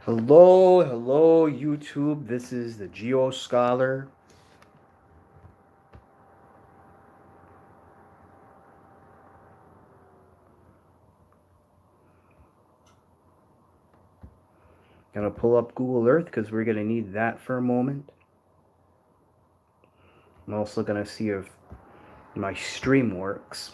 Hello, YouTube. This is the Geo Scholar. Gonna pull up Google Earth because we're gonna need that for a moment. I'm also gonna see if my stream works.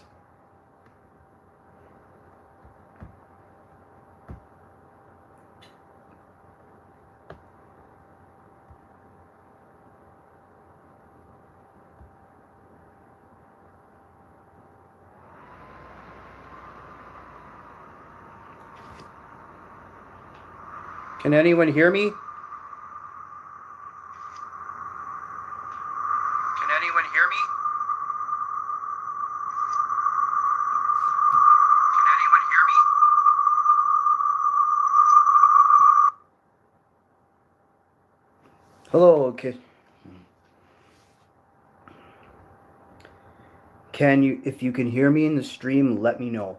Can anyone hear me? Can anyone hear me? Can anyone hear me? Hello, okay. Can you, if you can hear me in the stream, let me know.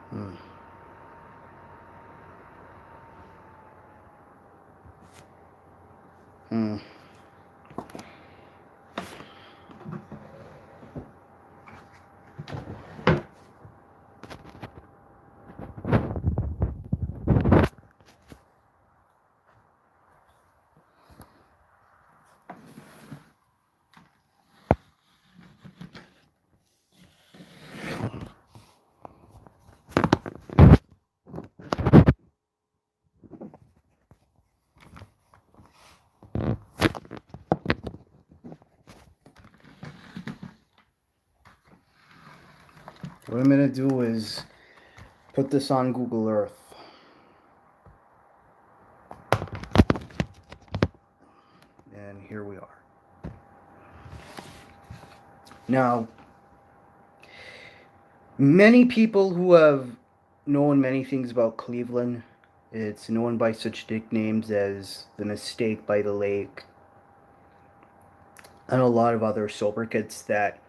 Hmm. Hmm. What I'm gonna do is put this on Google Earth. And here we are. Now, many people who have known many things about Cleveland, it's known by such nicknames as the Mistake by the Lake, and a lot of other sobriquets that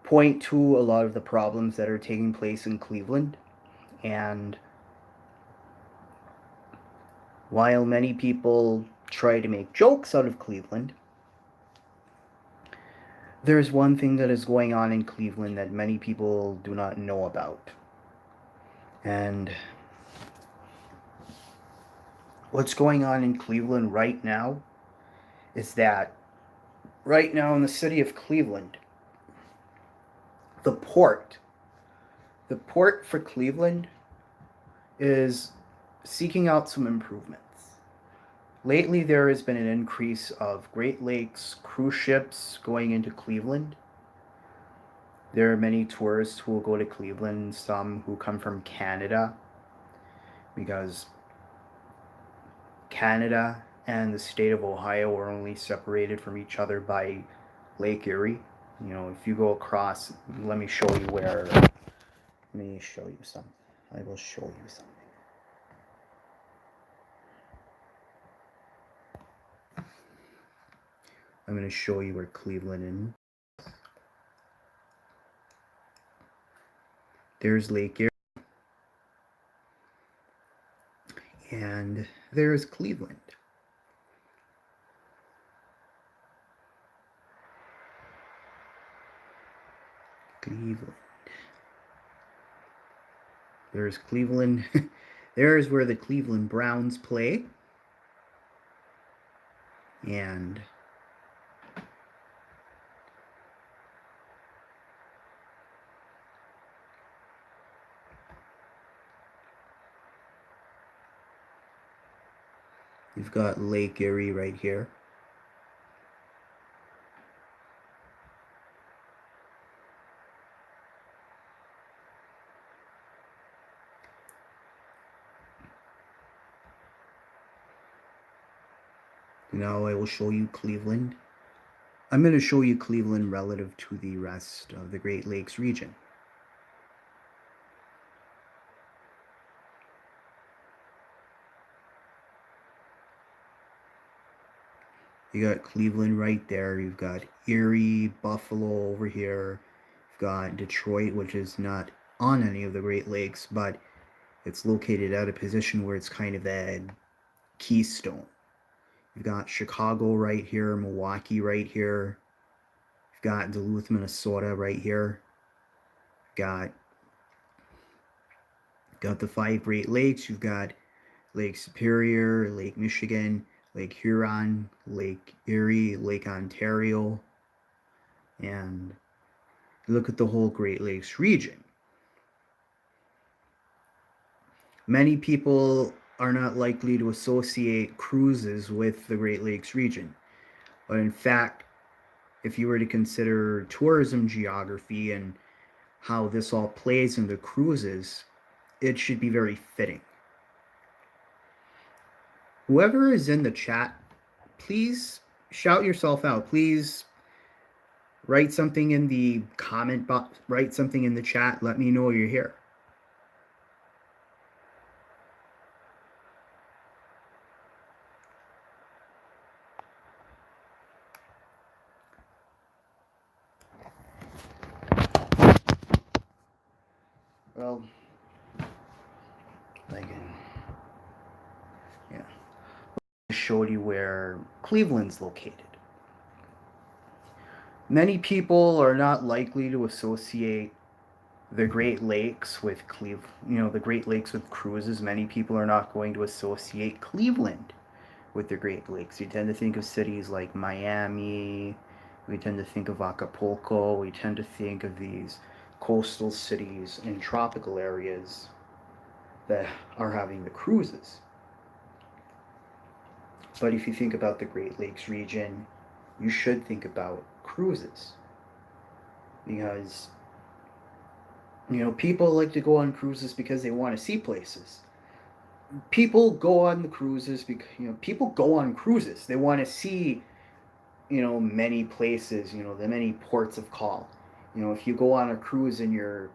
point to a lot of the problems that are taking place in Cleveland. And while many people try to make jokes out of Cleveland, there's one thing that is going on in Cleveland that many people do not know about. And what's going on in Cleveland right now is that right now in the city of Cleveland, the port, the port for Cleveland is seeking out some improvements. Lately, there has been an increase of Great Lakes cruise ships going into Cleveland. There are many tourists who will go to Cleveland, some who come from Canada, because Canada and the state of Ohio are only separated from each other by Lake Erie. You know, if you go across, let me show you where. Let me show you something. I will show you something. I'm going to show you where Cleveland is. There's Lake Erie. And there's Cleveland. Cleveland. There's Cleveland. There's where the Cleveland Browns play. And you've got Lake Erie right here. Now I will show you Cleveland. I'm going to show you Cleveland relative to the rest of the Great Lakes region. You got Cleveland right there. You've got Erie, Buffalo over here. You've got Detroit, which is not on any of the Great Lakes, but it's located at a position where it's kind of a keystone. You've got Chicago right here, Milwaukee right here. You've got Duluth, Minnesota right here. Got the 5 Great Lakes. You've got Lake Superior, Lake Michigan, Lake Huron, Lake Erie, Lake Ontario, and look at the whole Great Lakes region. Many people are not likely to associate cruises with the Great Lakes region, but in fact, if you were to consider tourism geography and how this all plays into cruises, it should be very fitting. Whoever is in the chat, please shout yourself out. Please write something in the comment box, write something in the chat. Let me know you're here. Well, I showed you where Cleveland's located. Many people are not likely to associate the Great Lakes with the Great Lakes with cruises. Many people are not going to associate Cleveland with the Great Lakes. You tend to think of cities like Miami. We tend to think of Acapulco. We tend to think of these coastal cities in tropical areas that are having the cruises. But if you think about the Great Lakes region, you should think about cruises. Because, people like to go on cruises because they want to see places. People go on the cruises because, people go on cruises. They want to see, many places, the many ports of call. If you go on a cruise and you're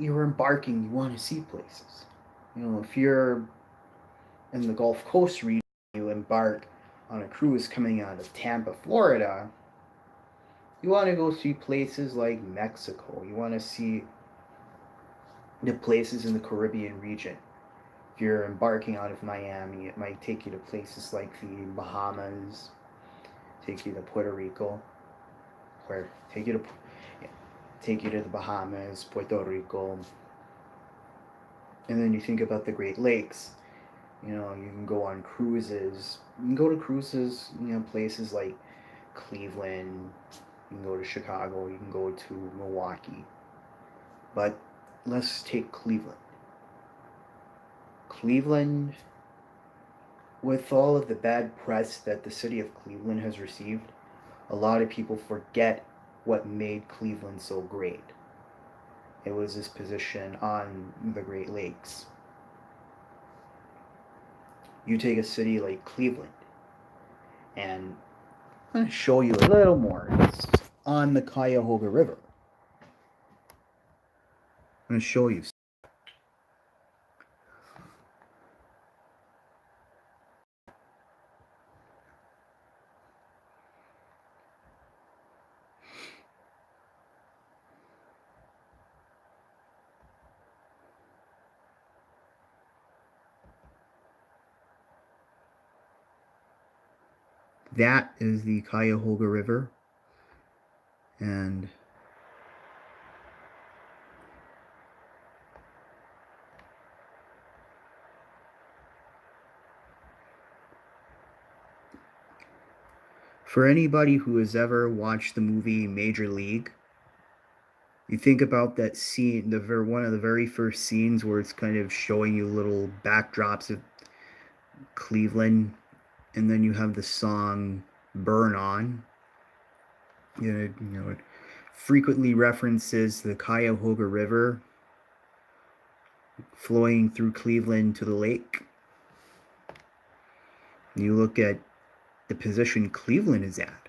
embarking, you want to see places. If you're in the Gulf Coast region, you embark on a cruise coming out of Tampa, Florida, you want to go see places like Mexico. You want to see the places in the Caribbean region. If you're embarking out of Miami, it might take you to places like the Bahamas, take you to Puerto Rico, or take you to the Bahamas, Puerto Rico. And then you think about the Great Lakes. You can go on cruises. You can go to cruises, places like Cleveland. You can go to Chicago. You can go to Milwaukee. But let's take Cleveland. Cleveland, with all of the bad press that the city of Cleveland has received, a lot of people forget what made Cleveland so great. It was this position on the Great Lakes. You take a city like Cleveland, and I'm going to show you a little more. It's on the Cuyahoga River. I'm going to show you. That is the Cuyahoga River, and for anybody who has ever watched the movie Major League, you think about that scene, one of the very first scenes where it's kind of showing you little backdrops of Cleveland, and then you have the song "Burn On." It frequently references the Cuyahoga River flowing through Cleveland to the lake. You look at the position Cleveland is at,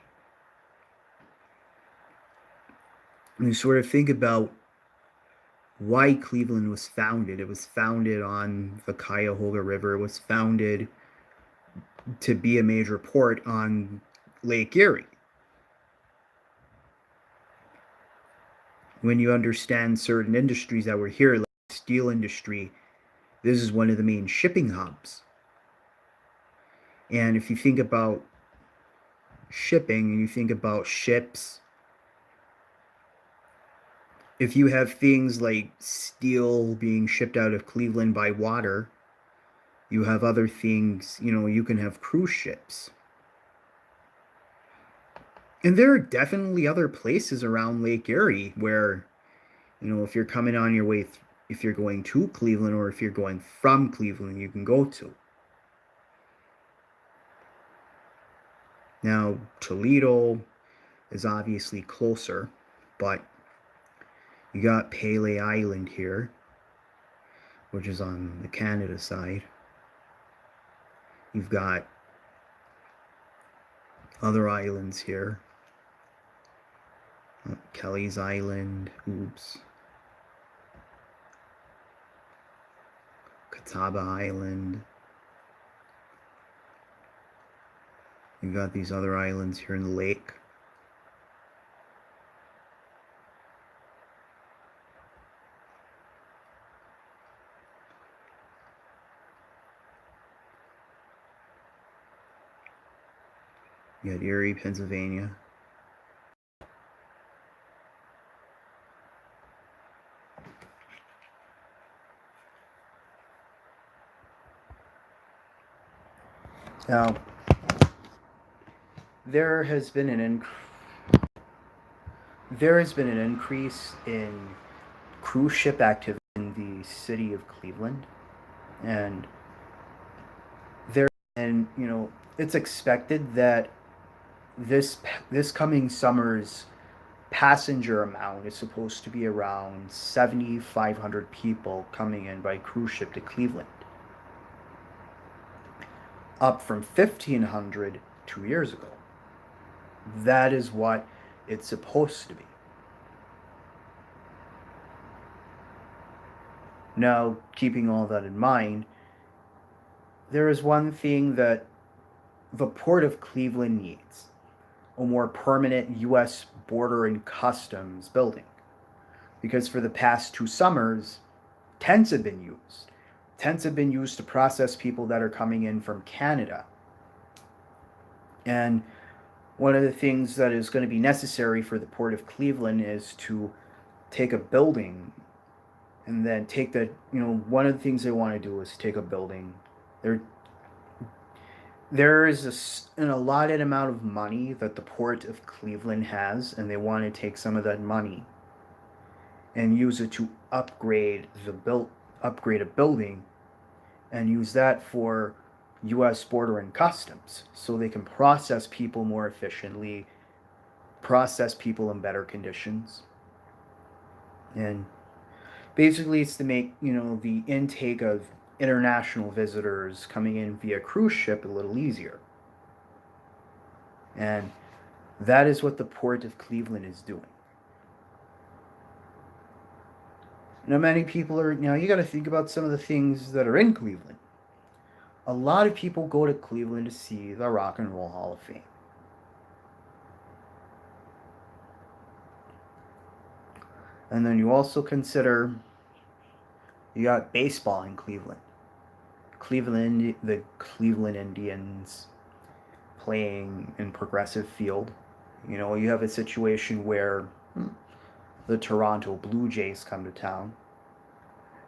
and you sort of think about why Cleveland was founded. It was founded on the Cuyahoga River. It was founded to be a major port on Lake Erie. When you understand certain industries that were here, like the steel industry, this is one of the main shipping hubs. And if you think about shipping and you think about ships, if you have things like steel being shipped out of Cleveland by water, you have other things, you can have cruise ships. And there are definitely other places around Lake Erie where, if you're coming on your way, if you're going to Cleveland or if you're going from Cleveland, you can go to. Now, Toledo is obviously closer, but you got Pele Island here, which is on the Canada side. You've got other islands here. Kelly's Island, Catawba Island. You've got these other islands here in the lake. You got Erie, Pennsylvania. Now, there has been an increase in cruise ship activity in the city of Cleveland, and it's expected that this coming summer's passenger amount is supposed to be around 7,500 people coming in by cruise ship to Cleveland, up from 1,500 2 years ago. That is what it's supposed to be. Now, keeping all that in mind, there is one thing that the Port of Cleveland needs: a more permanent U.S. Border and Customs building. Because for the past 2 summers, tents have been used. Tents have been used to process people that are coming in from Canada. And one of the things that is going to be necessary for the Port of Cleveland is to take a building and then take one of the things they want to do is take a building. There is an allotted amount of money that the Port of Cleveland has, and they want to take some of that money and use it to upgrade a building and use that for U.S. Border and Customs, so they can process people more efficiently, process people in better conditions. And basically it's to make, the intake of international visitors coming in via cruise ship a little easier. And that is what the Port of Cleveland is doing. Now, many people you got to think about some of the things that are in Cleveland. A lot of people go to Cleveland to see the Rock and Roll Hall of Fame. And then you also consider you got baseball in Cleveland. The Cleveland Indians playing in Progressive Field. You have a situation where the Toronto Blue Jays come to town,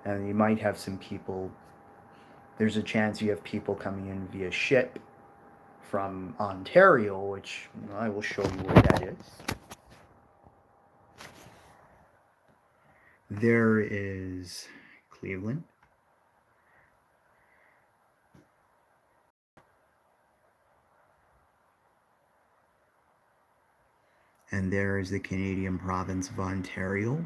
and you might have some people. There's a chance you have people coming in via ship from Ontario, which I will show you where that is. There is Cleveland. And there is the Canadian province of Ontario.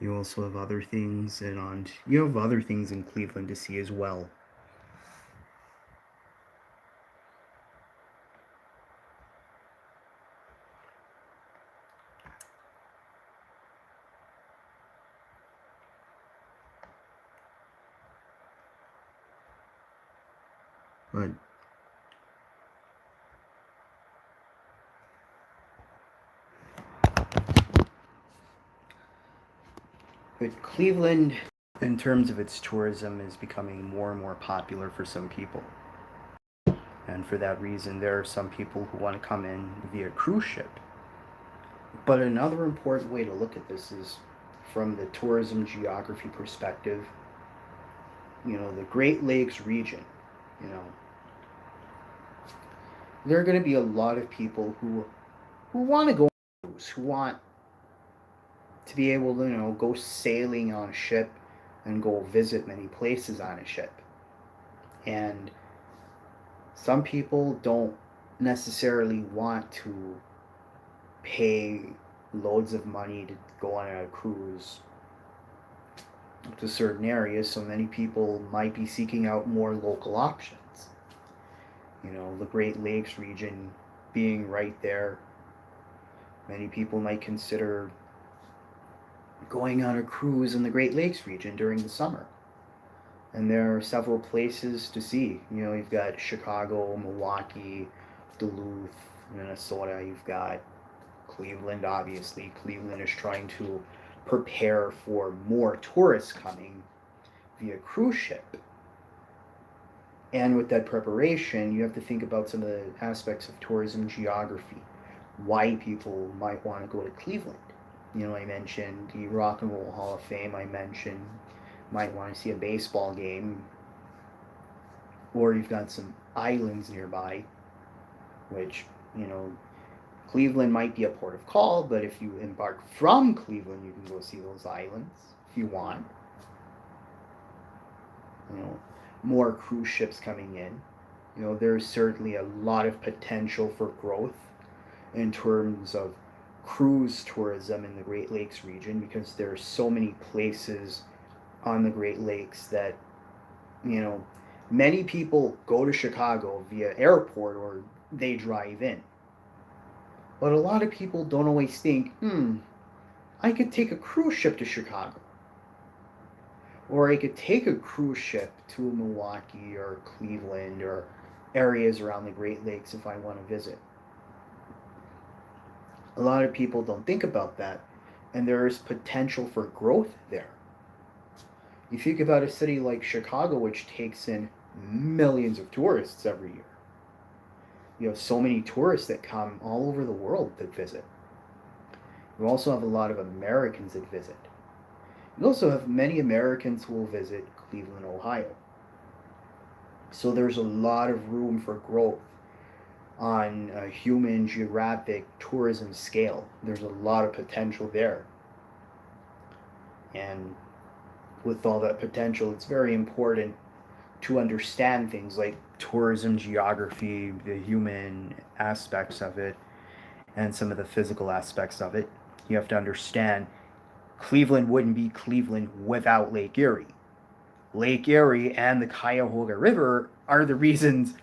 You also have other things, and you have other things in Cleveland to see as well. But Cleveland, in terms of its tourism, is becoming more and more popular for some people. And for that reason, there are some people who want to come in via cruise ship. But another important way to look at this is from the tourism geography perspective. The Great Lakes region, you know, there are going to be a lot of people who want to go on cruise, who want to be able to, go sailing on a ship and go visit many places on a ship. And some people don't necessarily want to pay loads of money to go on a cruise to certain areas, so many people might be seeking out more local options. The Great Lakes region being right there, many people might consider going on a cruise in the Great Lakes region during the summer. And there are several places to see. You've got Chicago, Milwaukee, Duluth, Minnesota. You've got Cleveland, obviously. Cleveland is trying to prepare for more tourists coming via cruise ship. And with that preparation, you have to think about some of the aspects of tourism geography, why people might want to go to Cleveland. I mentioned the Rock and Roll Hall of Fame. I mentioned might want to see a baseball game, or you've got some islands nearby, which, Cleveland might be a port of call, but if you embark from Cleveland, you can go see those islands if you want. More cruise ships coming in. There's certainly a lot of potential for growth in terms of cruise tourism in the Great Lakes region, because there are so many places on the Great Lakes that, many people go to Chicago via airport or they drive in. But a lot of people don't always think, I could take a cruise ship to Chicago. Or I could take a cruise ship to Milwaukee or Cleveland or areas around the Great Lakes if I want to visit. A lot of people don't think about that, and there is potential for growth there. You think about a city like Chicago, which takes in millions of tourists every year. You have so many tourists that come all over the world that visit. You also have a lot of Americans that visit. You also have many Americans who will visit Cleveland, Ohio. So there's a lot of room for growth on a human geographic tourism scale. There's a lot of potential there. And with all that potential, it's very important to understand things like tourism geography, the human aspects of it, and some of the physical aspects of it. You have to understand Cleveland wouldn't be Cleveland without Lake Erie. Lake Erie and the Cuyahoga River are the reasons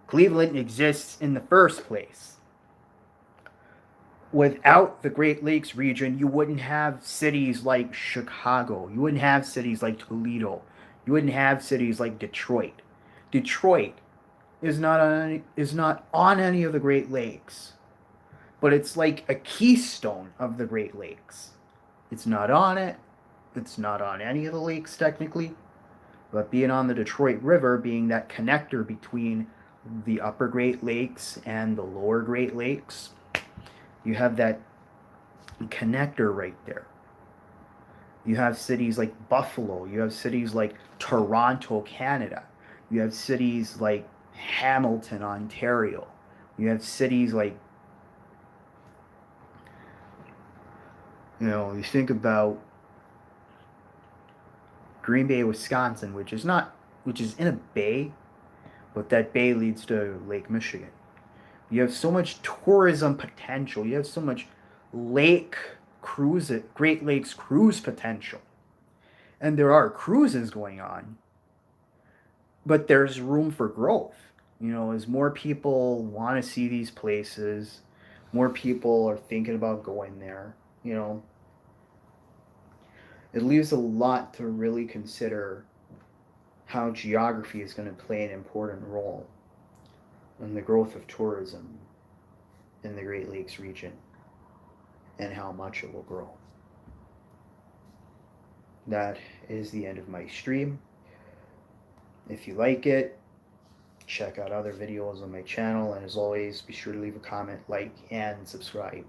Cleveland exists in the first place. Without the Great Lakes region, you wouldn't have cities like Chicago. You wouldn't have cities like Toledo. You wouldn't have cities like Detroit. Detroit is not on any of the Great Lakes, but it's like a keystone of the Great Lakes. It's not on it. It's not on any of the lakes technically, but being on the Detroit River, being that connector between the upper Great Lakes and the lower Great Lakes, you have that connector right there. You have cities like Buffalo. You have cities like Toronto, Canada. You have cities like Hamilton, Ontario. You have cities like, you think about Green Bay, Wisconsin, which is in a bay, but that bay leads to Lake Michigan. You have so much tourism potential. You have so much lake Great Lakes cruise potential. And there are cruises going on, but there's room for growth. You know, as more people want to see these places, more people are thinking about going there, you know, it leaves a lot to really consider how geography is going to play an important role in the growth of tourism in the Great Lakes region and how much it will grow. That is the end of my stream. If you like it, check out other videos on my channel, and as always, be sure to leave a comment, like, and subscribe.